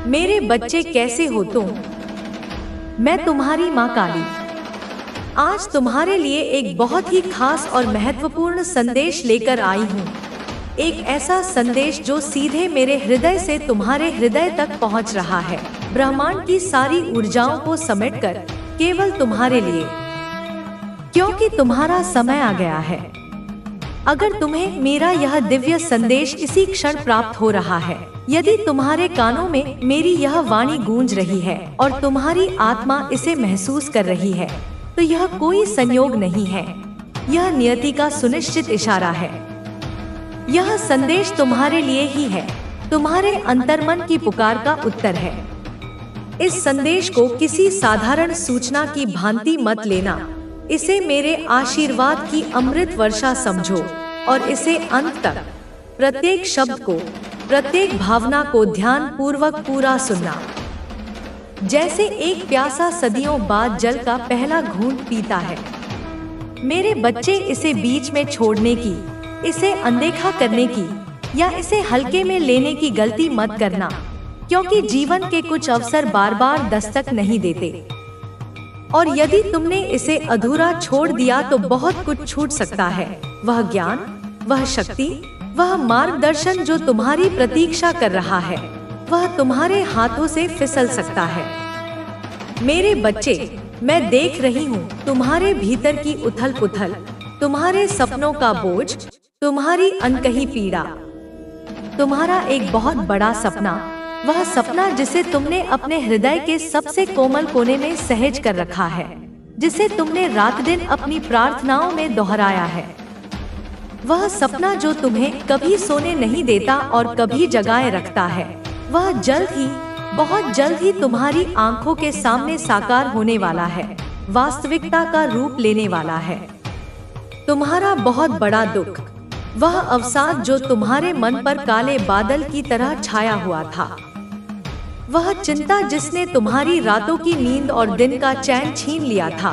मेरे बच्चे कैसे हो तुम? मैं तुम्हारी माँ काली आज तुम्हारे लिए एक बहुत ही खास और महत्वपूर्ण संदेश लेकर आई हूँ। एक ऐसा संदेश जो सीधे मेरे हृदय से तुम्हारे हृदय तक पहुँच रहा है, ब्रह्मांड की सारी ऊर्जाओं को समेटकर केवल तुम्हारे लिए, क्योंकि तुम्हारा समय आ गया है। अगर तुम्हें मेरा यह दिव्य संदेश इसी क्षण प्राप्त हो रहा है, यदि तुम्हारे कानों में मेरी यह वाणी गूंज रही है और तुम्हारी आत्मा इसे महसूस कर रही है, तो यह कोई संयोग नहीं है, यह नियति का सुनिश्चित इशारा है। यह संदेश तुम्हारे लिए ही है, तुम्हारे अंतर्मन की पुकार का उत्तर है। इस संदेश को किसी साधारण सूचना की भांति मत लेना, इसे मेरे आशीर्वाद की अमृत वर्षा समझो और इसे अंत तक, प्रत्येक शब्द को, प्रत्येक भावना को ध्यान पूर्वक पूरा सुनना। जैसे एक प्यासा सदियों बाद जल का पहला घूंट पीता है। मेरे बच्चे, इसे बीच में छोड़ने की, इसे अनदेखा करने की या इसे हल्के में लेने की गलती मत करना, क्योंकि जीवन के कुछ अवसर बार बार दस्तक नहीं देते और यदि तुमने इसे अधूरा छोड़ दिया तो बहुत कुछ छूट सकता है। वह ज्ञान, वह शक्ति, वह मार्गदर्शन जो तुम्हारी प्रतीक्षा कर रहा है, वह तुम्हारे हाथों से फिसल सकता है। मेरे बच्चे, मैं देख रही हूँ तुम्हारे भीतर की उथल पुथल, तुम्हारे सपनों का बोझ, तुम्हारी अनकही पीड़ा। तुम्हारा एक बहुत बड़ा सपना, वह सपना जिसे तुमने अपने हृदय के सबसे कोमल कोने में सहेज कर रखा है, जिसे तुमने रात दिन अपनी प्रार्थनाओं में दोहराया है। वह सपना जो तुम्हें कभी सोने नहीं देता और कभी जगाए रखता है, वह जल्द ही, बहुत जल्द ही तुम्हारी आंखों के सामने साकार होने वाला है, वास्तविकता का रूप लेने वाला है। तुम्हारा बहुत बड़ा दुख, वह अवसाद जो तुम्हारे मन पर काले बादल की तरह छाया हुआ था, वह चिंता जिसने तुम्हारी रातों की नींद और दिन का चैन छीन लिया था,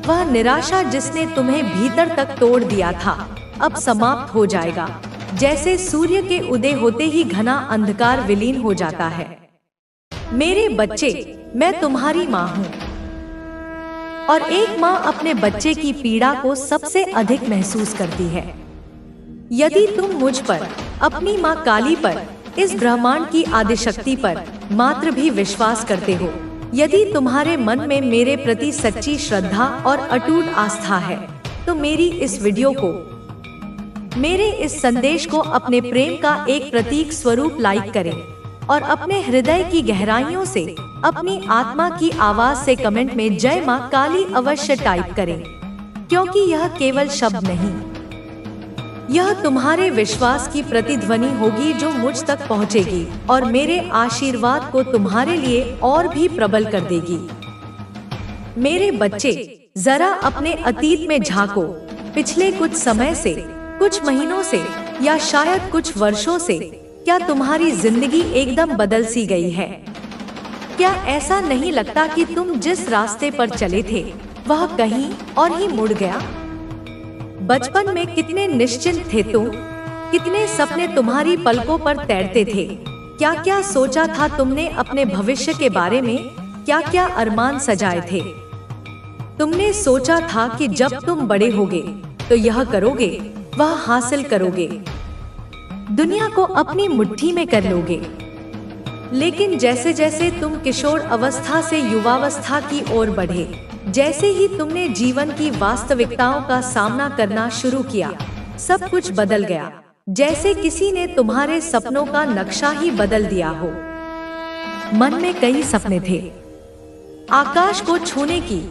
वह निराशा जिसने तुम्हें भीतर तक तोड़ दिया था, अब समाप्त हो जाएगा, जैसे सूर्य के उदय होते ही घना अंधकार विलीन हो जाता है। मेरे बच्चे, मैं तुम्हारी माँ हूँ और एक माँ अपने बच्चे की पीड़ा को सबसे अधिक महसूस करती है। यदि तुम मुझ पर, अपनी माँ काली पर, इस ब्रह्मांड की आदिशक्ति पर मात्र भी विश्वास करते हो, यदि तुम्हारे मन में मेरे प्रति सच्ची श्रद्धा और अटूट आस्था है, तो मेरी इस वीडियो को, मेरे इस संदेश को अपने प्रेम का एक प्रतीक स्वरूप लाइक करें और अपने हृदय की गहराइयों से, अपनी आत्मा की आवाज से कमेंट में जय मां काली अवश्य टाइप करें, क्योंकि यह केवल शब्द नहीं, यह तुम्हारे विश्वास की प्रतिध्वनि होगी जो मुझ तक पहुंचेगी और मेरे आशीर्वाद को तुम्हारे लिए और भी प्रबल कर देगी। मेरे बच्चे, जरा अपने अतीत में झांको। पिछले कुछ समय से, कुछ महीनों से या शायद कुछ वर्षों से क्या तुम्हारी जिंदगी एकदम बदल सी गई है? क्या ऐसा नहीं लगता कि तुम जिस रास्ते पर चले थे वह कहीं और ही मुड़ गया? बचपन में कितने निश्चिंत थे तुम, कितने सपने तुम्हारी पलकों पर तैरते थे। क्या क्या सोचा था तुमने अपने भविष्य के बारे में, क्या क्या अरमान सजाए थे। तुमने सोचा था कि जब तुम बड़े होगे तो यह करोगे, वह हासिल करोगे, दुनिया को अपनी मुट्ठी में कर लोगे। लेकिन जैसे जैसे तुम किशोर अवस्था से युवावस्था की ओर बढ़े, जैसे ही तुमने जीवन की वास्तविकताओं का सामना करना शुरू किया, सब कुछ बदल गया। जैसे किसी ने तुम्हारे सपनों का नक्शा ही बदल दिया हो। मन में कई सपने थे, आकाश को छूने की,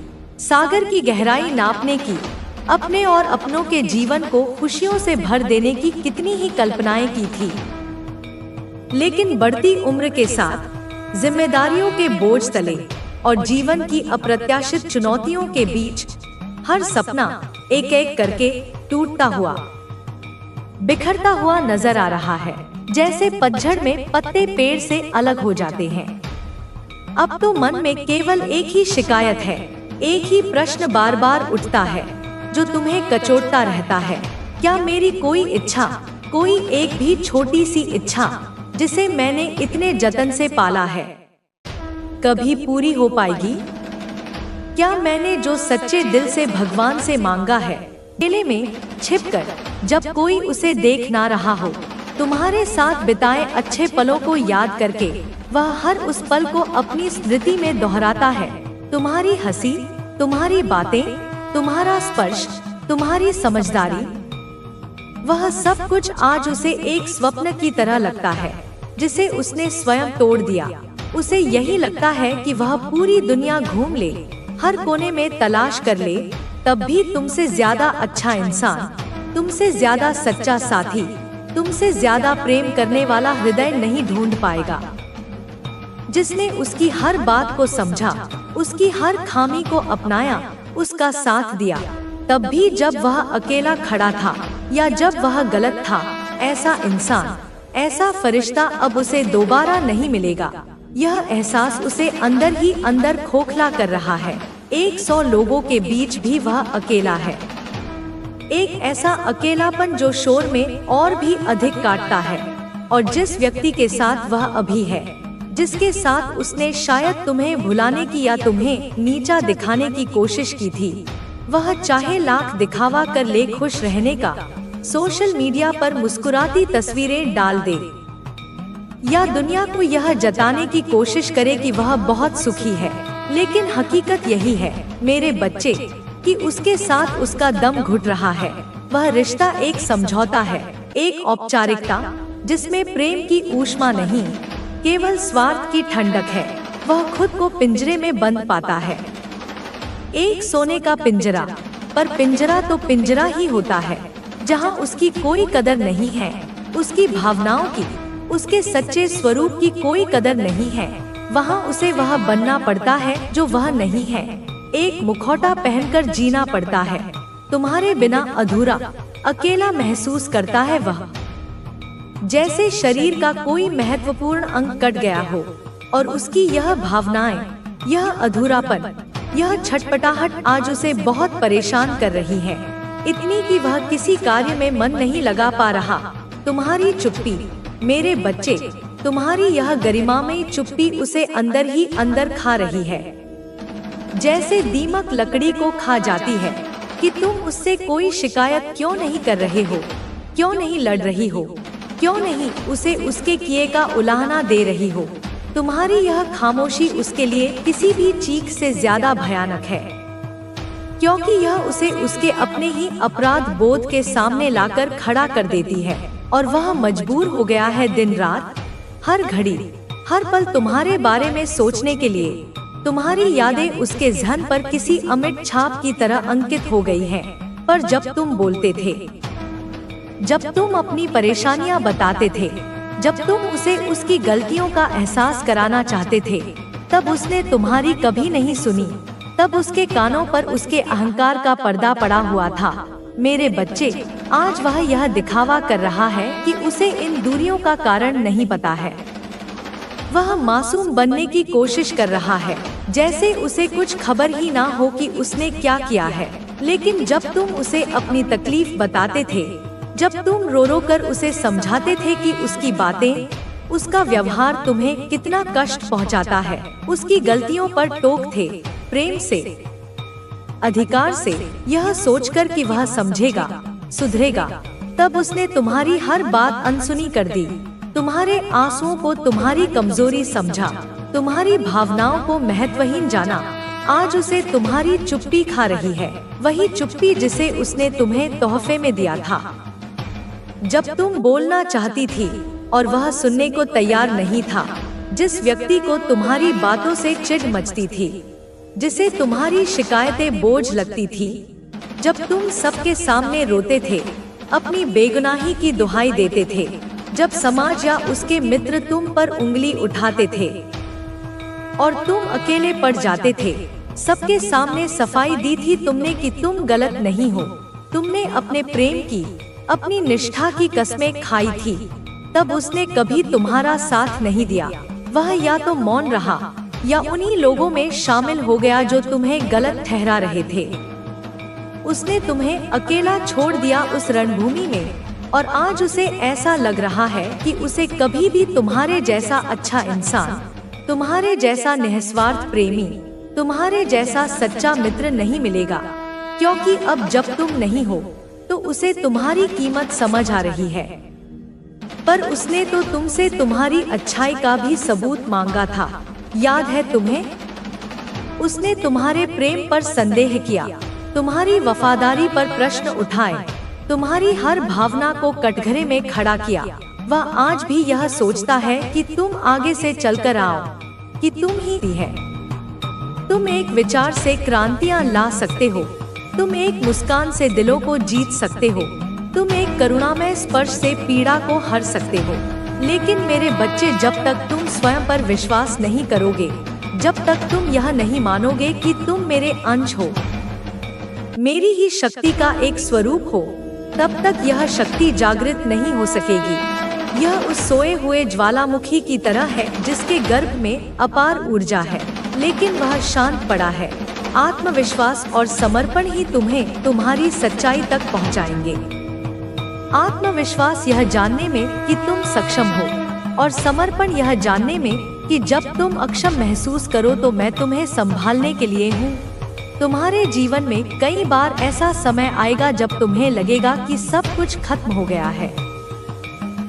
सागर की गहराई नापने की, अपने और अपनों के जीवन को खुशियों से भर देने की कितनी ही कल्पनाएं की थी। लेकिन बढ़ती उम्र के साथ, जिम्मेदारियों के बोझ तले और जीवन की अप्रत्याशित चुनौतियों के बीच, हर सपना एक एक करके टूटता हुआ, बिखरता हुआ नजर आ रहा है। जैसे पतझड़ में पत्ते पेड़ से अलग हो जाते हैं। अब तो मन में केवल एक ही शिकायत है, एक ही प्रश्न बार बार उठता है जो तुम्हें कचोटता रहता है। क्या मेरी कोई इच्छा, कोई एक भी छोटी सी इच्छा जिसे मैंने इतने जतन से पाला है, कभी पूरी हो पाएगी? क्या मैंने जो सच्चे दिल से भगवान से मांगा है, अकेले में छिपकर, जब कोई उसे देख ना रहा हो, तुम्हारे साथ बिताए अच्छे पलों को याद करके वह हर उस पल को अपनी स्मृति में दोहराता है। तुम्हारी हंसी, तुम्हारी बातें, तुम्हारा स्पर्श, तुम्हारी समझदारी, वह सब कुछ आज उसे एक स्वप्न की तरह लगता है जिसे उसने स्वयं तोड़ दिया। उसे यही लगता है कि वह पूरी दुनिया घूम ले, हर कोने में तलाश कर ले, तब भी तुमसे ज्यादा अच्छा इंसान, तुमसे ज्यादा सच्चा साथी, तुमसे ज्यादा प्रेम करने वाला हृदय नहीं ढूंढ पाएगा, जिसने उसकी हर बात को समझा, उसकी हर खामी को अपनाया, उसका साथ दिया, तब भी जब वह अकेला खड़ा था या जब वह गलत था। ऐसा इंसान, ऐसा फरिश्ता अब उसे दोबारा नहीं मिलेगा। यह एहसास उसे अंदर ही अंदर खोखला कर रहा है। 100 लोगों के बीच भी वह अकेला है। एक ऐसा अकेलापन जो शोर में और भी अधिक काटता है। और जिस व्यक्ति के साथ वह अभी है, जिसके साथ उसने शायद तुम्हें भुलाने की या तुम्हें नीचा दिखाने की कोशिश की थी, वह चाहे लाख दिखावा कर ले खुश रहने का, सोशल मीडिया पर मुस्कुराती तस्वीरें डाल दे, या दुनिया को यह जताने की कोशिश करे कि वह बहुत सुखी है, लेकिन हकीकत यही है मेरे बच्चे कि उसके साथ उसका दम घुट रहा है। वह रिश्ता एक समझौता है, एक औपचारिकता जिसमें प्रेम की ऊष्मा नहीं, केवल स्वार्थ की ठंडक है। वह खुद को पिंजरे में बंद पाता है, एक सोने का पिंजरा, पर पिंजरा तो पिंजरा ही होता है जहां उसकी कोई कदर नहीं है, उसकी भावनाओं की, उसके सच्चे स्वरूप की कोई कदर नहीं है। वहां उसे वह बनना पड़ता है जो वह नहीं है। एक मुखौटा पहनकर जीना पड़ता है, तुम्हारे बिना अधूरा, अकेला महसूस करता है वह, जैसे शरीर का कोई महत्वपूर्ण अंग कट गया हो। और उसकी यह भावनाएं, यह अधूरापन, यह छटपटाहट आज उसे बहुत परेशान कर रही है, इतनी कि वह किसी कार्य में मन नहीं लगा पा रहा। तुम्हारी चुप्पी मेरे बच्चे, तुम्हारी यह गरिमामयी चुप्पी उसे अंदर ही अंदर खा रही है, जैसे दीमक लकड़ी को खा जाती है। कि तुम उससे कोई शिकायत क्यों नहीं कर रहे हो, क्यों नहीं लड़ रही हो, क्यों नहीं उसे उसके किए का उलाहना दे रही हो। तुम्हारी यह खामोशी उसके लिए किसी भी चीख से ज्यादा भयानक है, क्योंकि यह उसे उसके अपने ही अपराध बोध के सामने लाकर खड़ा कर देती है। और वह मजबूर हो गया है दिन रात, हर घड़ी, हर पल तुम्हारे बारे में सोचने के लिए। तुम्हारी यादें उसके ज़हन पर किसी अमिट छाप की तरह अंकित हो गई हैं। पर जब तुम बोलते थे, जब तुम अपनी परेशानियां बताते थे, जब तुम उसे उसकी गलतियों का एहसास कराना चाहते थे, तब उसने तुम्हारी कभी नहीं सुनी। तब उसके कानों पर उसके अहंकार का पर्दा पड़ा हुआ था। मेरे बच्चे, आज वह यह दिखावा कर रहा है कि उसे इन दूरियों का कारण नहीं पता है। वह मासूम बनने की कोशिश कर रहा है, जैसे उसे कुछ खबर ही ना हो कि उसने क्या किया है। लेकिन जब तुम उसे अपनी तकलीफ बताते थे, जब तुम रो रो कर उसे समझाते थे कि उसकी बातें, उसका व्यवहार तुम्हें कितना कष्ट पहुंचाता है, उसकी गलतियों पर टोक थे, प्रेम से, अधिकार से, यह सोचकर कि वह समझेगा, सुधरेगा, तब उसने तुम्हारी हर बात अनसुनी कर दी। तुम्हारे आंसुओं को तुम्हारी कमजोरी समझा, तुम्हारी भावनाओं को महत्वहीन जाना। आज उसे तुम्हारी चुप्पी खा रही है, वही चुप्पी जिसे उसने तुम्हें तोहफे में दिया था। जब तुम बोलना चाहती थी और वह सुनने को तैयार नहीं था, जिस व्यक्ति को तुम्हारी बातों से चिढ़ मचती थी, जिसे तुम्हारी शिकायतें बोझ लगती थी, जब तुम सबके सामने रोते थे, अपनी बेगुनाही की दुहाई देते थे, जब समाज या उसके मित्र तुम पर उंगली उठाते थे और तुम अकेले पड़ जाते थे, सबके सामने सफाई दी थी तुमने कि तुम गलत नहीं हो। तुमने अपने प्रेम की, अपनी निष्ठा की कस्में खाई थी, तब उसने कभी तुम्हारा साथ नहीं दिया। वह या तो मौन रहा या उन्हीं लोगों में शामिल हो गया जो तुम्हें गलत ठहरा रहे थे। उसने तुम्हें अकेला छोड़ दिया उस रणभूमि में, और आज उसे ऐसा लग रहा है कि उसे कभी भी तुम्हारे जैसा अच्छा इंसान, तुम्हारे जैसा निस्वार्थ प्रेमी, तुम्हारे जैसा सच्चा मित्र नहीं मिलेगा, क्योंकि अब जब तुम नहीं हो तो उसे तुम्हारी कीमत समझ आ रही है। पर उसने तो तुमसे तुम्हारी अच्छाई का भी सबूत मांगा था, याद है तुम्हें? उसने तुम्हारे प्रेम पर संदेह किया, तुम्हारी वफादारी पर प्रश्न उठाए, तुम्हारी हर भावना को कटघरे में खड़ा किया। वह आज भी यह सोचता है कि तुम आगे से चलकर आओ, कि तुम ही है। तुम एक विचार से क्रांतियां ला सकते हो, तुम एक मुस्कान से दिलों को जीत सकते हो, तुम एक करुणामय स्पर्श से पीड़ा को हर सकते हो। लेकिन मेरे बच्चे, जब तक तुम स्वयं पर विश्वास नहीं करोगे, जब तक तुम यह नहीं मानोगे कि तुम मेरे अंश हो, मेरी ही शक्ति का एक स्वरूप हो, तब तक यह शक्ति जागृत नहीं हो सकेगी। यह उस सोए हुए ज्वालामुखी की तरह है जिसके गर्भ में अपार ऊर्जा है, लेकिन वह शांत पड़ा है। आत्मविश्वास और समर्पण ही तुम्हें तुम्हारी सच्चाई तक पहुंचाएंगे। आत्मविश्वास यह जानने में कि तुम सक्षम हो, और समर्पण यह जानने में कि जब तुम अक्षम महसूस करो तो मैं तुम्हें संभालने के लिए हूँ। तुम्हारे जीवन में कई बार ऐसा समय आएगा जब तुम्हें लगेगा कि सब कुछ खत्म हो गया है,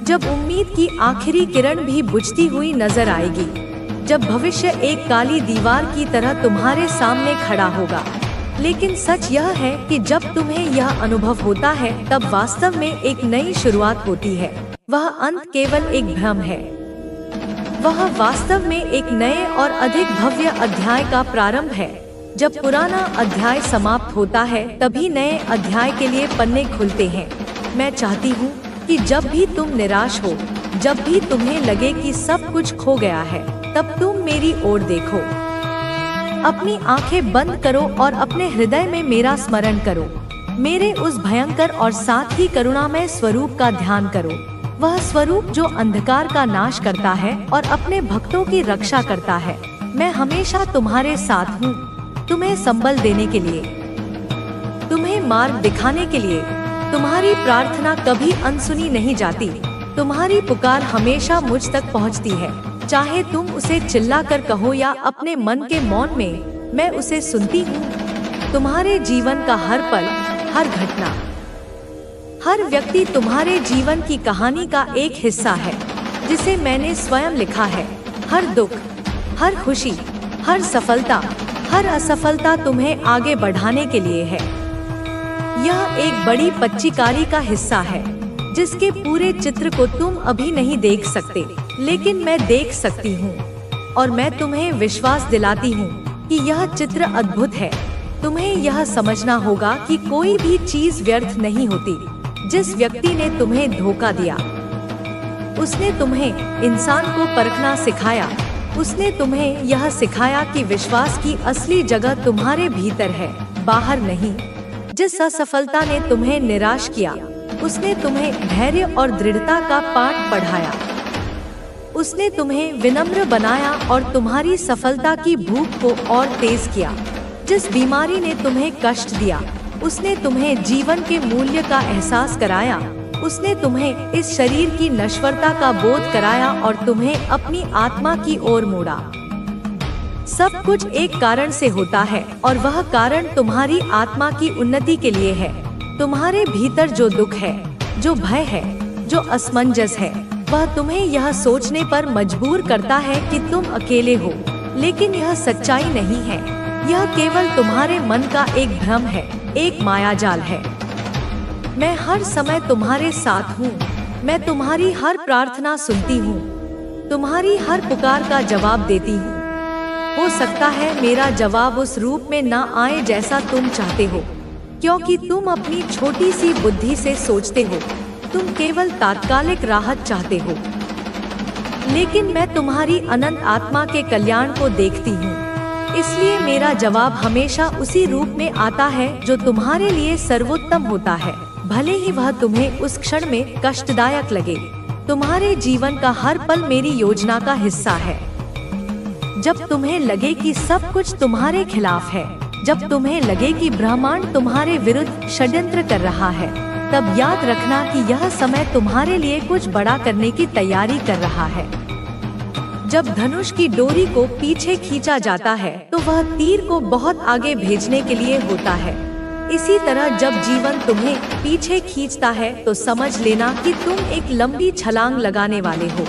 जब उम्मीद की आखिरी किरण भी बुझती हुई नजर आएगी, जब भविष्य एक काली दीवार की तरह तुम्हारे सामने खड़ा होगा। लेकिन सच यह है कि जब तुम्हें यह अनुभव होता है, तब वास्तव में एक नई शुरुआत होती है। वह अंत केवल एक भ्रम है, वह वास्तव में एक नए और अधिक भव्य अध्याय का प्रारंभ है। जब पुराना अध्याय समाप्त होता है, तभी नए अध्याय के लिए पन्ने खुलते हैं। मैं चाहती हूँ कि जब भी तुम निराश हो, जब भी तुम्हें लगे कि सब कुछ खो गया है, तब तुम मेरी ओर देखो। अपनी आंखें बंद करो और अपने हृदय में मेरा स्मरण करो, मेरे उस भयंकर और साथ ही करुणामय स्वरूप का ध्यान करो। वह स्वरूप जो अंधकार का नाश करता है और अपने भक्तों की रक्षा करता है। मैं हमेशा तुम्हारे साथ हूँ, तुम्हें संबल देने के लिए, तुम्हें मार्ग दिखाने के लिए। तुम्हारी प्रार्थना कभी अनसुनी नहीं जाती, तुम्हारी पुकार हमेशा मुझ तक पहुंचती है। चाहे तुम उसे चिल्लाकर कहो या अपने मन के मौन में, मैं उसे सुनती हूँ। तुम्हारे जीवन का हर पल, हर घटना, हर व्यक्ति तुम्हारे जीवन की कहानी का एक हिस्सा है, जिसे मैंने स्वयं लिखा है। हर दुख, हर खुशी, हर सफलता, हर असफलता तुम्हें आगे बढ़ाने के लिए है। यह एक बड़ी पच्चीकारी का हिस्सा है, जिसके पूरे चित्र को तुम अभी नहीं देख सकते, लेकिन मैं देख सकती हूँ। और मैं तुम्हें विश्वास दिलाती हूँ कि यह चित्र अद्भुत है। तुम्हें यह समझना होगा कि कोई भी चीज व्यर्थ नहीं होती। जिस व्यक्ति ने तुम्हें धोखा दिया, उसने तुम्हें इंसान को परखना सिखाया। उसने तुम्हें यह सिखाया कि विश्वास की असली जगह तुम्हारे भीतर है, बाहर नहीं। जिस असफलता ने तुम्हें निराश किया, उसने तुम्हें धैर्य और दृढ़ता का पाठ पढ़ाया। उसने तुम्हें विनम्र बनाया और तुम्हारी सफलता की भूख को और तेज किया। जिस बीमारी ने तुम्हें कष्ट दिया, उसने तुम्हें जीवन के मूल्य का एहसास कराया। उसने तुम्हें इस शरीर की नश्वरता का बोध कराया और तुम्हें अपनी आत्मा की ओर मोड़ा। सब कुछ एक कारण से होता है, और वह कारण तुम्हारी आत्मा की उन्नति के लिए है। तुम्हारे भीतर जो दुख है, जो भय है, जो असमंजस है, वह तुम्हें यह सोचने पर मजबूर करता है कि तुम अकेले हो। लेकिन यह सच्चाई नहीं है, यह केवल तुम्हारे मन का एक भ्रम है, एक मायाजाल है। मैं हर समय तुम्हारे साथ हूँ। मैं तुम्हारी हर प्रार्थना सुनती हूँ, तुम्हारी हर पुकार का जवाब देती हूँ। हो सकता है मेरा जवाब उस रूप में ना आए जैसा तुम चाहते हो, क्योंकि तुम अपनी छोटी सी बुद्धि से सोचते हो। तुम केवल तात्कालिक राहत चाहते हो, लेकिन मैं तुम्हारी अनंत आत्मा के कल्याण को देखती हूँ। इसलिए मेरा जवाब हमेशा उसी रूप में आता है जो तुम्हारे लिए सर्वोत्तम होता है, भले ही वह तुम्हें उस क्षण में कष्टदायक लगे। तुम्हारे जीवन का हर पल मेरी योजना का हिस्सा है। जब तुम्हें लगे कि सब कुछ तुम्हारे खिलाफ है, जब तुम्हें लगे कि ब्रह्मांड तुम्हारे विरुद्ध षड्यंत्र कर रहा है, तब याद रखना कि यह समय तुम्हारे लिए कुछ बड़ा करने की तैयारी कर रहा है। जब धनुष की डोरी को पीछे खींचा जाता है तो वह तीर को बहुत आगे भेजने के लिए होता है। इसी तरह जब जीवन तुम्हें पीछे खींचता है तो समझ लेना कि तुम एक लंबी छलांग लगाने वाले हो।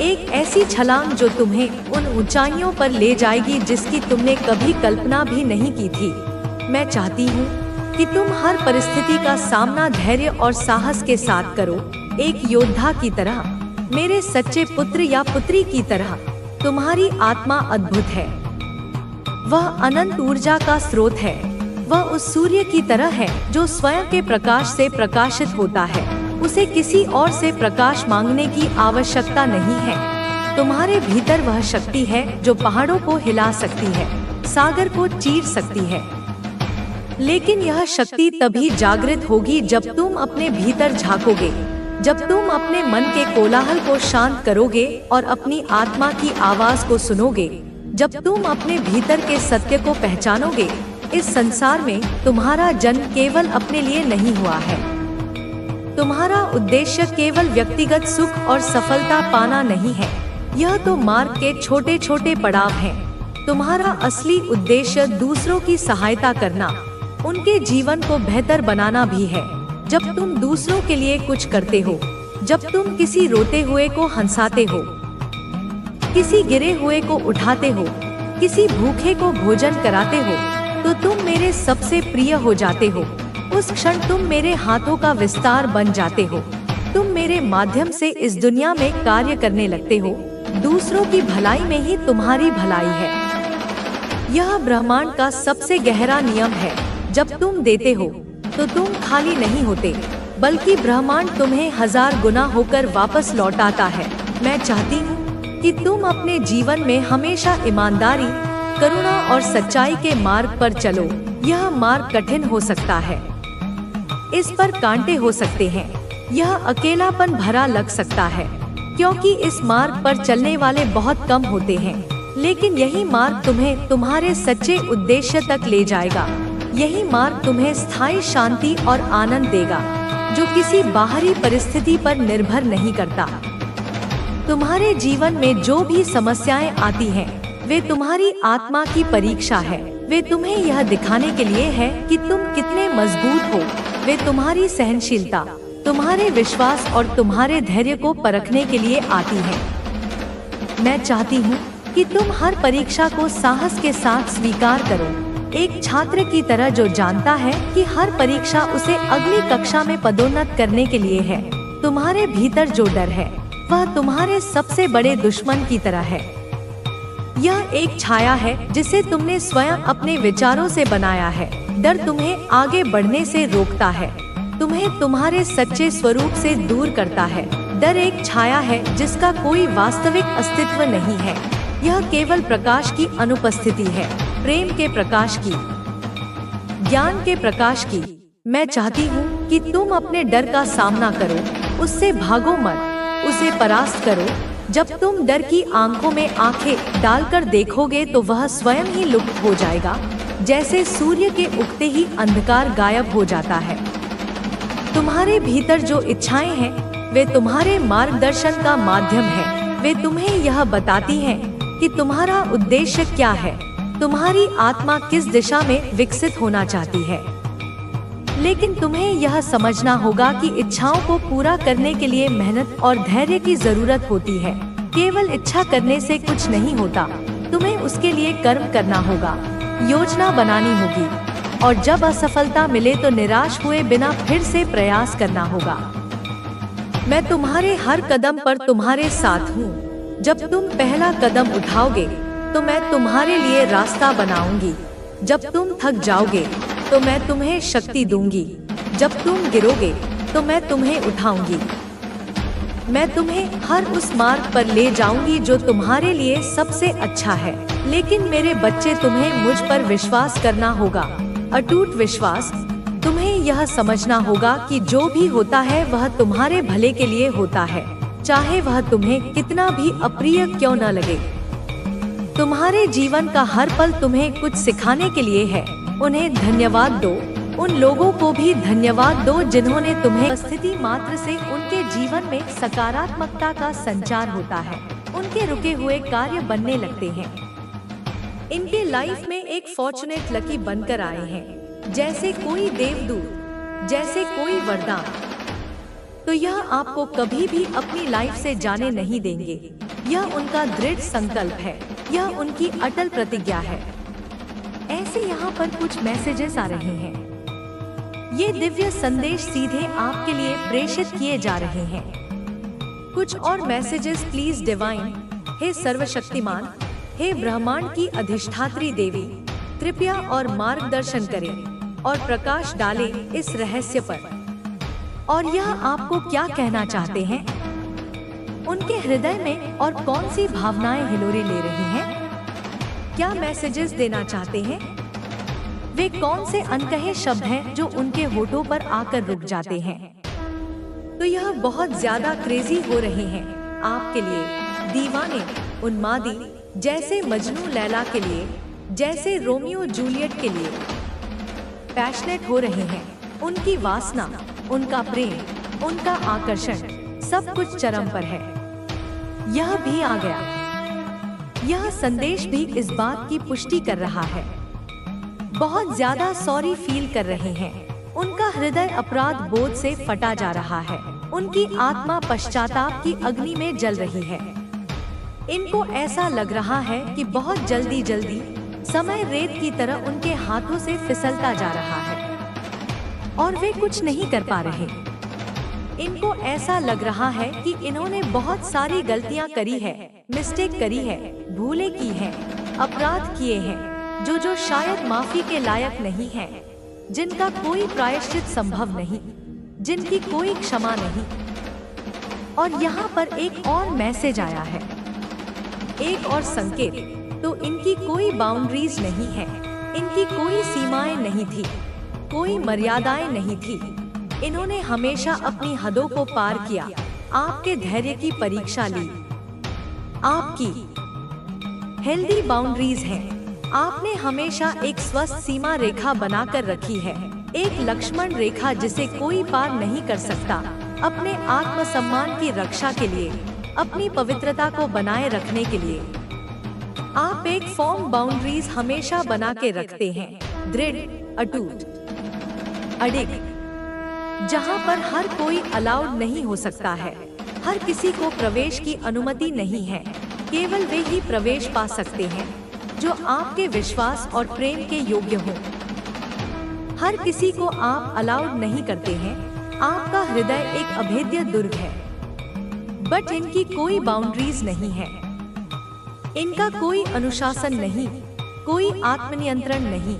एक ऐसी छलांग जो तुम्हें उन ऊंचाइयों पर ले जाएगी जिसकी तुमने कभी कल्पना भी नहीं की थी। मैं चाहती हूँ कि तुम हर परिस्थिति का सामना धैर्य और साहस के साथ करो, एक योद्धा की तरह, मेरे सच्चे पुत्र या पुत्री की तरह। तुम्हारी आत्मा अद्भुत है, वह अनंत ऊर्जा का स्रोत है। वह उस सूर्य की तरह है जो स्वयं के प्रकाश से प्रकाशित होता है। उसे किसी और से प्रकाश मांगने की आवश्यकता नहीं है। तुम्हारे भीतर वह शक्ति है जो पहाड़ों को हिला सकती है, सागर को चीर सकती है। लेकिन यह शक्ति तभी जागृत होगी जब तुम अपने भीतर झांकोगे, जब तुम अपने मन के कोलाहल को शांत करोगे और अपनी आत्मा की आवाज को सुनोगे, जब तुम अपने भीतर के सत्य को पहचानोगे। इस संसार में तुम्हारा जन्म केवल अपने लिए नहीं हुआ है। तुम्हारा उद्देश्य केवल व्यक्तिगत सुख और सफलता पाना नहीं है। यह तो मार्ग के छोटे छोटे पड़ाव हैं। तुम्हारा असली उद्देश्य दूसरों की सहायता करना, उनके जीवन को बेहतर बनाना भी है। जब तुम दूसरों के लिए कुछ करते हो, जब तुम किसी रोते हुए को हंसाते हो, किसी गिरे हुए को उठाते हो, किसी भूखे को भोजन कराते हो, तो तुम मेरे सबसे प्रिय हो जाते हो। उस क्षण तुम मेरे हाथों का विस्तार बन जाते हो। तुम मेरे माध्यम से इस दुनिया में कार्य करने लगते हो। दूसरों की भलाई में ही तुम्हारी भलाई है। यह ब्रह्मांड का सबसे गहरा नियम है। जब तुम देते हो तो तुम खाली नहीं होते, बल्कि ब्रह्मांड तुम्हें 1000 गुना होकर वापस लौटाता है। मैं चाहती हूँ कि तुम अपने जीवन में हमेशा ईमानदारी, करुणा और सच्चाई के मार्ग पर चलो। यह मार्ग कठिन हो सकता है, इस पर कांटे हो सकते हैं, यह अकेलापन भरा लग सकता है, क्योंकि इस मार्ग पर चलने वाले बहुत कम होते हैं। लेकिन यही मार्ग तुम्हें तुम्हारे सच्चे उद्देश्य तक ले जाएगा। यही मार्ग तुम्हें स्थायी शांति और आनंद देगा, जो किसी बाहरी परिस्थिति पर निर्भर नहीं करता। तुम्हारे जीवन में जो भी समस्याएं आती हैं, वे तुम्हारी आत्मा की परीक्षा है। वे तुम्हें यह दिखाने के लिए है कि तुम कितने मजबूत हो। वे तुम्हारी सहनशीलता, तुम्हारे विश्वास और तुम्हारे धैर्य को परखने के लिए आती हैं। मैं चाहती हूँ कि तुम हर परीक्षा को साहस के साथ स्वीकार करो, एक छात्र की तरह जो जानता है कि हर परीक्षा उसे अगली कक्षा में पदोन्नत करने के लिए है। तुम्हारे भीतर जो डर है वह तुम्हारे सबसे बड़े दुश्मन की तरह है। यह एक छाया है जिसे तुमने स्वयं अपने विचारों से बनाया है। डर तुम्हें आगे बढ़ने से रोकता है, तुम्हें तुम्हारे सच्चे स्वरूप से दूर करता है। डर एक छाया है जिसका कोई वास्तविक अस्तित्व नहीं है। यह केवल प्रकाश की अनुपस्थिति है, प्रेम के प्रकाश की, ज्ञान के प्रकाश की। मैं चाहती हूँ कि तुम अपने डर का सामना करो, उससे भागो मत, उसे परास्त करो। जब तुम डर की आंखों में आंखें डालकर देखोगे तो वह स्वयं ही लुप्त हो जाएगा, जैसे सूर्य के उगते ही अंधकार गायब हो जाता है। तुम्हारे भीतर जो इच्छाएं हैं वे तुम्हारे मार्गदर्शन का माध्यम है। वे तुम्हें यह बताती हैं कि तुम्हारा उद्देश्य क्या है, तुम्हारी आत्मा किस दिशा में विकसित होना चाहती है। लेकिन तुम्हें यह समझना होगा कि इच्छाओं को पूरा करने के लिए मेहनत और धैर्य की जरूरत होती है। केवल इच्छा करने से कुछ नहीं होता, तुम्हें उसके लिए कर्म करना होगा, योजना बनानी होगी, और जब असफलता मिले तो निराश हुए बिना फिर से प्रयास करना होगा। मैं तुम्हारे हर कदम पर तुम्हारे साथ हूँ। जब तुम पहला कदम उठाओगे तो मैं तुम्हारे लिए रास्ता बनाऊंगी। जब तुम थक जाओगे तो मैं तुम्हें शक्ति दूंगी। जब तुम गिरोगे तो मैं तुम्हें उठाऊंगी। मैं तुम्हें हर उस मार्ग पर ले जाऊंगी जो तुम्हारे लिए सबसे अच्छा है। लेकिन मेरे बच्चे, तुम्हें मुझ पर विश्वास करना होगा, अटूट विश्वास। तुम्हें यह समझना होगा कि जो भी होता है वह तुम्हारे भले के लिए होता है, चाहे वह तुम्हें कितना भी अप्रिय क्यों न लगे। तुम्हारे जीवन का हर पल तुम्हें कुछ सिखाने के लिए है। उन्हें धन्यवाद दो, उन लोगों को भी धन्यवाद दो जिन्होंने तुम्हें, स्थिति मात्र से उनके जीवन में सकारात्मकता का संचार होता है। उनके रुके हुए कार्य बनने लगते हैं। इनके लाइफ में एक फॉर्चुनेट लकी बनकर आए हैं, जैसे कोई देवदूत, जैसे कोई वरदान। तो यह आपको कभी भी अपनी लाइफ से जाने नहीं देंगे। यह उनका दृढ़ संकल्प है, यह उनकी अटल प्रतिज्ञा है। ऐसे यहाँ पर कुछ मैसेजेस आ रहे हैं। ये दिव्य संदेश सीधे आपके लिए प्रेषित किए जा रहे हैं। कुछ और मैसेजेस प्लीज डिवाइन। हे सर्वशक्तिमान, हे ब्रह्मांड की अधिष्ठात्री देवी, कृपया और मार्गदर्शन करें और प्रकाश डालें इस रहस्य पर। और यह आपको क्या कहना चाहते हैं? उनके हृदय में और कौन सी भावनाएं हिलोरे ले रही हैं? क्या मैसेजेस देना चाहते हैं? वे कौन से अनकहे शब्द हैं जो उनके होठों पर आकर रुक जाते हैं? तो यह बहुत ज्यादा क्रेजी हो रहे हैं आपके लिए, दीवाने, उन्मादी, जैसे मजनू लैला के लिए, जैसे रोमियो जूलियट के लिए पैशनेट हो रहे हैं। उनकी वासना, उनका प्रेम, उनका आकर्षण सब कुछ चरम पर है। यह भी आ गया। यह संदेश भी इस बात की पुष्टि कर रहा है। बहुत ज्यादा सॉरी फील कर रहे हैं। उनका हृदय अपराध बोध से फटा जा रहा है। उनकी आत्मा पश्चाताप की अग्नि में जल रही है। इनको ऐसा लग रहा है कि बहुत जल्दी जल्दी समय रेत की तरह उनके हाथों से फिसलता जा रहा है और वे कुछ नहीं कर पा रहे। इनको ऐसा लग रहा है कि इन्होंने बहुत सारी गलतियां करी है, मिस्टेक करी है, भूलें की हैं, अपराध किए हैं जो शायद माफी के लायक नहीं है, जिनका कोई प्रायश्चित संभव नहीं, जिनकी कोई क्षमा नहीं। और यहाँ पर एक और मैसेज आया है, एक और संकेत। तो इनकी कोई बाउंड्रीज नहीं है, इनकी कोई सीमाएं नहीं थी, कोई मर्यादाएं नहीं थी। इन्होंने हमेशा अपनी हदों को पार किया, आपके धैर्य की परीक्षा ली। आपकी हेल्दी बाउंड्रीज हैं। आपने हमेशा एक स्वस्थ सीमा रेखा बनाकर रखी है, एक लक्ष्मण रेखा जिसे कोई पार नहीं कर सकता। अपने आत्मसम्मान की रक्षा के लिए, अपनी पवित्रता को बनाए रखने के लिए आप एक फॉर्म बाउंड्रीज हमेशा बना के रखते हैं, दृढ़, अटूट, अडिग, जहां पर हर कोई अलाउड नहीं हो सकता है। हर किसी को प्रवेश की अनुमति नहीं है, केवल वे ही प्रवेश पा सकते हैं जो आपके विश्वास और प्रेम के योग्य हो। हर किसी को आप अलाउड नहीं करते हैं। आपका हृदय एक अभेद्य दुर्ग है, बट इनकी कोई बाउंड्रीज नहीं है। इनका कोई अनुशासन नहीं, कोई आत्मनियंत्रण नहीं,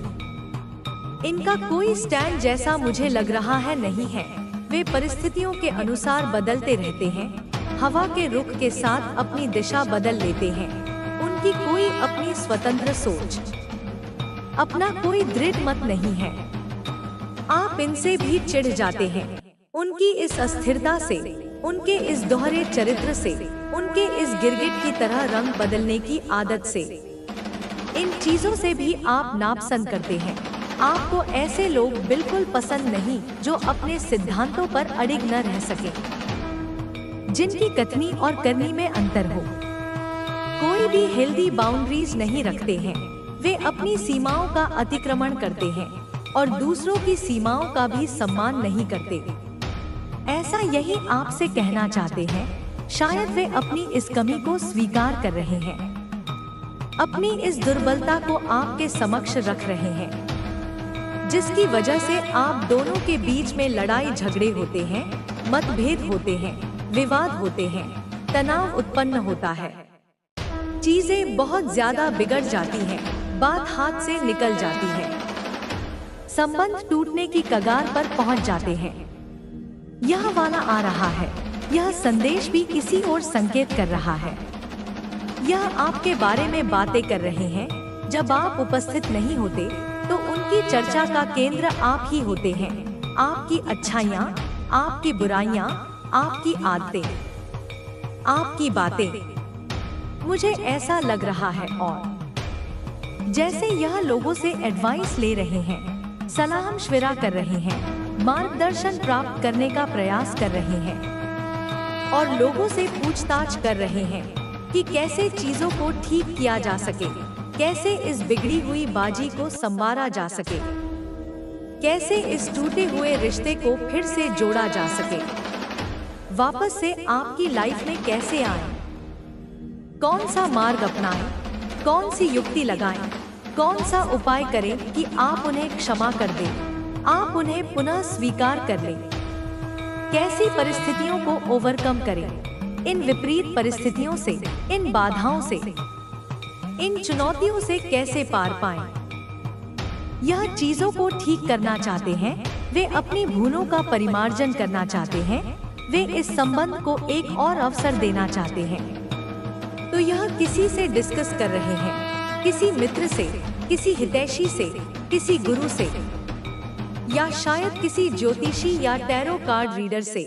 इनका कोई स्टैंड जैसा मुझे लग रहा है नहीं है। वे परिस्थितियों के अनुसार बदलते रहते हैं, हवा के रुख के साथ अपनी दिशा बदल लेते हैं। उनकी कोई अपनी स्वतंत्र सोच, अपना कोई दृढ़ मत नहीं है। आप इनसे भी चिढ़ जाते हैं, उनकी इस अस्थिरता से, उनके इस दोहरे चरित्र से, उनके इस गिरगिट की तरह रंग बदलने की आदत से। इन चीजों से भी आप नापसंद करते हैं। आपको ऐसे लोग बिल्कुल पसंद नहीं जो अपने सिद्धांतों पर अडिग न रह सके, जिनकी कथनी और करनी में अंतर हो। कोई भी हेल्दी बाउंड्रीज नहीं रखते हैं। वे अपनी सीमाओं का अतिक्रमण करते हैं और दूसरों की सीमाओं का भी सम्मान नहीं करते। ऐसा यही आपसे कहना चाहते हैं। शायद वे अपनी इस कमी को स्वीकार कर रहे हैं, अपनी इस दुर्बलता को आपके समक्ष रख रहे हैं, जिसकी वजह से आप दोनों के बीच में लड़ाई झगड़े होते हैं, मतभेद होते हैं, विवाद होते हैं, तनाव उत्पन्न होता है, चीजें बहुत ज्यादा बिगड़ जाती हैं, बात हाथ से निकल जाती है, संबंध टूटने की कगार पर पहुंच जाते हैं। यह वाला आ रहा है। यह संदेश भी इसी ओर संकेत कर रहा है। यह आपके बारे में बातें कर रहे हैं। जब आप उपस्थित नहीं होते तो उनकी चर्चा का केंद्र आप ही होते हैं। आपकी अच्छाइयाँ, आपकी बुराइयाँ, आपकी आदतें, आपकी बातें। मुझे ऐसा लग रहा है और जैसे यह लोगों से एडवाइस ले रहे हैं, सलाह मशविरा कर रहे हैं, मार्गदर्शन प्राप्त करने का प्रयास कर रहे हैं और लोगों से पूछताछ कर रहे हैं। कि कैसे चीजों को ठीक किया जा सके, कैसे इस बिगड़ी हुई बाजी को संवारा जा सके, कैसे इस टूटे हुए रिश्ते को फिर से जोड़ा जा सके, वापस से आपकी लाइफ में कैसे आए, कौन सा मार्ग अपनाएं, कौन सी युक्ति लगाएं, कौन सा उपाय करें कि आप उन्हें क्षमा कर दें, आप उन्हें पुनः स्वीकार कर लें, कैसी परिस्थितियों को ओवरकम करें, इन विपरीत परिस्थितियों से, इन बाधाओं से, इन चुनौतियों से कैसे पार पाएं। यह चीजों को ठीक करना चाहते हैं, वे अपनी भूलों का परिमार्जन करना चाहते हैं, वे इस संबंध को एक और अवसर देना चाहते हैं। तो यह किसी से डिस्कस कर रहे हैं, किसी मित्र से, किसी हितैषी से, किसी गुरु से, या शायद किसी ज्योतिषी या टैरो कार्ड रीडर से।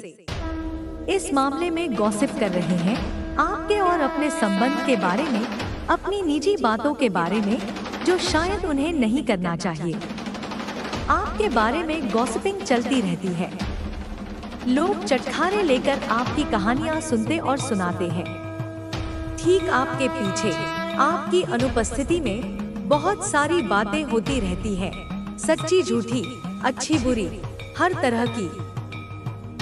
इस मामले में गॉसिप कर रहे हैं आपके और अपने संबंध के बारे में, अपनी निजी बातों के बारे में जो शायद उन्हें नहीं करना चाहिए। आपके बारे में गॉसिपिंग चलती रहती है। लोग चटखारे लेकर आपकी कहानियां सुनते और सुनाते हैं। ठीक आपके पीछे, आपकी अनुपस्थिति में बहुत सारी बातें होती रहती हैं, सच्ची झूठी, अच्छी बुरी, हर तरह की।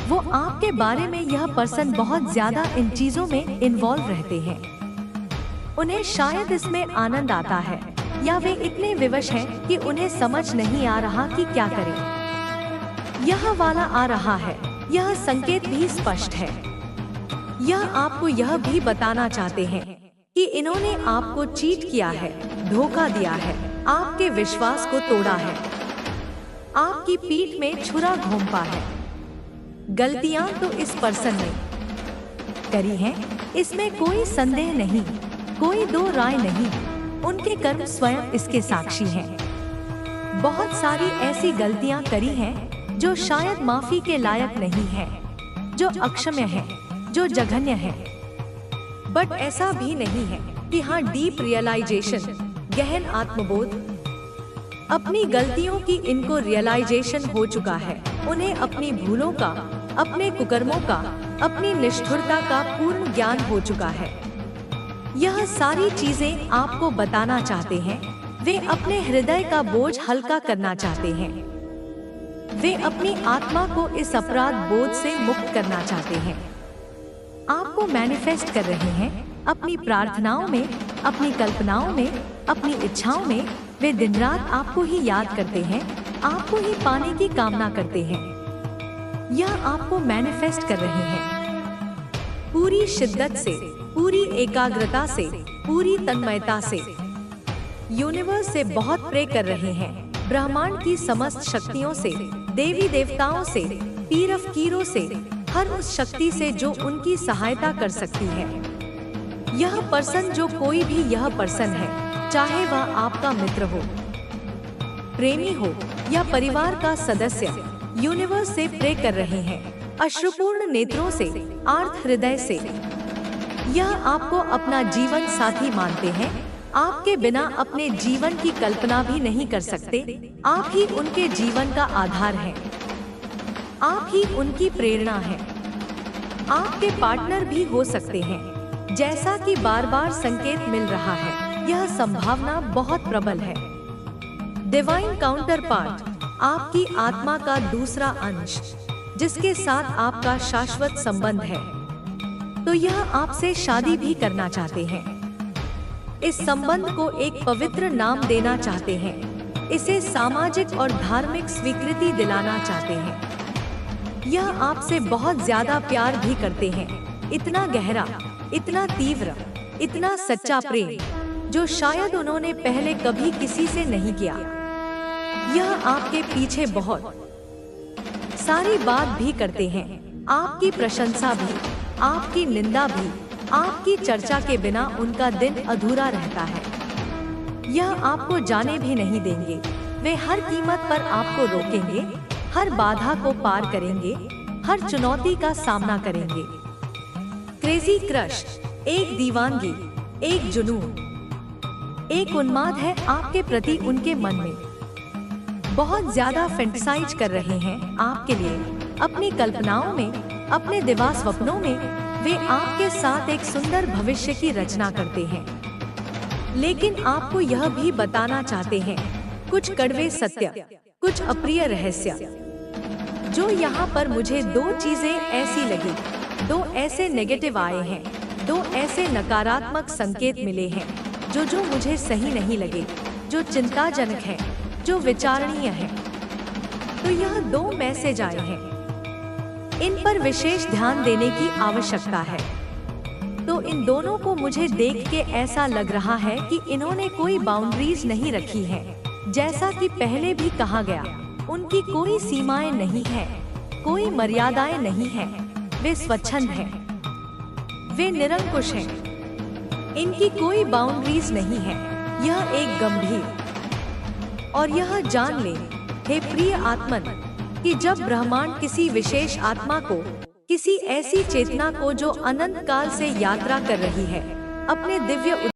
वो आपके बारे में, यह पर्सन बहुत ज्यादा इन चीजों में इन्वॉल्व रहते हैं। उन्हें शायद इसमें आनंद आता है, या वे इतने विवश हैं कि उन्हें समझ नहीं आ रहा कि क्या करें। यह वाला आ रहा है, यह संकेत भी स्पष्ट है। यह आपको यह भी बताना चाहते हैं कि इन्होंने आपको चीट किया है, धोखा दिया है, आपके विश्वास को तोड़ा है, आपकी पीठ में छुरा घोंपा है। गलतियां तो इस पर्सन ने करी हैं, इसमें कोई संदेह नहीं, कोई दो राय नहीं। उनके कर्म स्वयं इसके साक्षी हैं। बहुत सारी ऐसी गलतियां करी हैं जो शायद माफी के लायक नहीं है, जो अक्षम्य है, जो जघन्य है। बट ऐसा भी नहीं है कि हाँ, डीप रियलाइजेशन, गहन आत्मबोध, अपनी गलतियों की इनको रियलाइजेशन हो चुका है। उन्हें अपनी भूलों का, अपने कुकर्मों का, अपनी निष्ठुरता का पूर्ण ज्ञान हो चुका है। यह सारी चीजें आपको बताना चाहते हैं। वे अपने हृदय का बोझ हल्का करना चाहते हैं। वे अपनी आत्मा को इस अपराध बोझ से मुक्त करना चाहते हैं। आपको मैनिफेस्ट कर रहे हैं अपनी प्रार्थनाओं में, अपनी कल्पनाओं में, अपनी इच्छाओं में। वे दिन रात आपको ही याद करते हैं, आपको ही पाने की कामना करते हैं। यह आपको मैनिफेस्ट कर रहे हैं पूरी शिद्दत से, पूरी एकाग्रता से, पूरी तन्मयता से। यूनिवर्स से बहुत प्रे कर रहे हैं, ब्रह्मांड की समस्त शक्तियों से, देवी देवताओं से, पीर फकीरों से, हर उस शक्ति से जो उनकी सहायता कर सकती है। यह पर्सन, जो कोई भी यह पर्सन है, चाहे वह आपका मित्र हो, प्रेमी हो या परिवार का सदस्य, यूनिवर्स से प्रे कर रहे हैं अश्रुपूर्ण नेत्रों से, आर्त हृदय से। यह आपको अपना जीवन साथी मानते हैं। आपके बिना अपने जीवन की कल्पना भी नहीं कर सकते। आप ही उनके जीवन का आधार हैं। आप ही उनकी प्रेरणा हैं। आपके पार्टनर भी हो सकते हैं, जैसा कि बार बार संकेत मिल रहा है। यह संभावना बहुत प्रबल है। डिवाइन काउंटर पार्ट, आपकी आत्मा का दूसरा अंश, जिसके साथ आपका शाश्वत संबंध है, तो यह आपसे शादी भी करना चाहते हैं। इस संबंध को एक पवित्र नाम देना चाहते हैं। इसे सामाजिक और धार्मिक स्वीकृति दिलाना चाहते हैं। यह आपसे बहुत ज्यादा प्यार भी करते हैं, इतना गहरा, इतना तीव्र, इतना सच्चा प्रेम जो शायद उन्होंने पहले कभी किसी से नहीं किया। यह आपके पीछे बहुत सारी बात भी करते हैं, आपकी प्रशंसा भी, आपकी निंदा भी। आपकी चर्चा के बिना उनका दिन अधूरा रहता है। यह आपको जाने भी नहीं देंगे। वे हर कीमत पर आपको रोकेंगे, हर बाधा को पार करेंगे, हर चुनौती का सामना करेंगे। क्रेजी क्रश, एक दीवानगी, एक जुनून, एक उन्माद है आपके प्रति उनके मन में। बहुत ज्यादा फैंटेसाइज कर रहे हैं आपके लिए, अपनी कल्पनाओं में, अपने दिवा स्वप्नों में। वे आपके साथ एक सुंदर भविष्य की रचना करते हैं, लेकिन आपको यह भी बताना चाहते हैं कुछ कड़वे सत्य, कुछ अप्रिय रहस्य। जो यहाँ पर मुझे दो चीजें ऐसी लगी, दो ऐसे नेगेटिव आए हैं, दो ऐसे नकारात्मक संकेत मिले हैं जो मुझे सही नहीं लगे, जो चिंताजनक है, जो विचारणीय है। तो यह दो मैसेज आए हैं, इन पर विशेष ध्यान देने की आवश्यकता है। तो इन दोनों को मुझे देख के ऐसा लग रहा है कि इन्होंने कोई बाउंड्रीज नहीं रखी है। जैसा कि पहले भी कहा गया, उनकी कोई सीमाएं नहीं है, कोई मर्यादाएं नहीं है। वे स्वच्छंद हैं, वे निरंकुश हैं, इनकी कोई बाउंड्रीज नहीं है। यह एक गंभीर और यह जान ले, हे प्रिय आत्मन, कि जब ब्रह्मांड किसी विशेष आत्मा को, किसी ऐसी चेतना को जो अनंत काल से यात्रा कर रही है, अपने दिव्य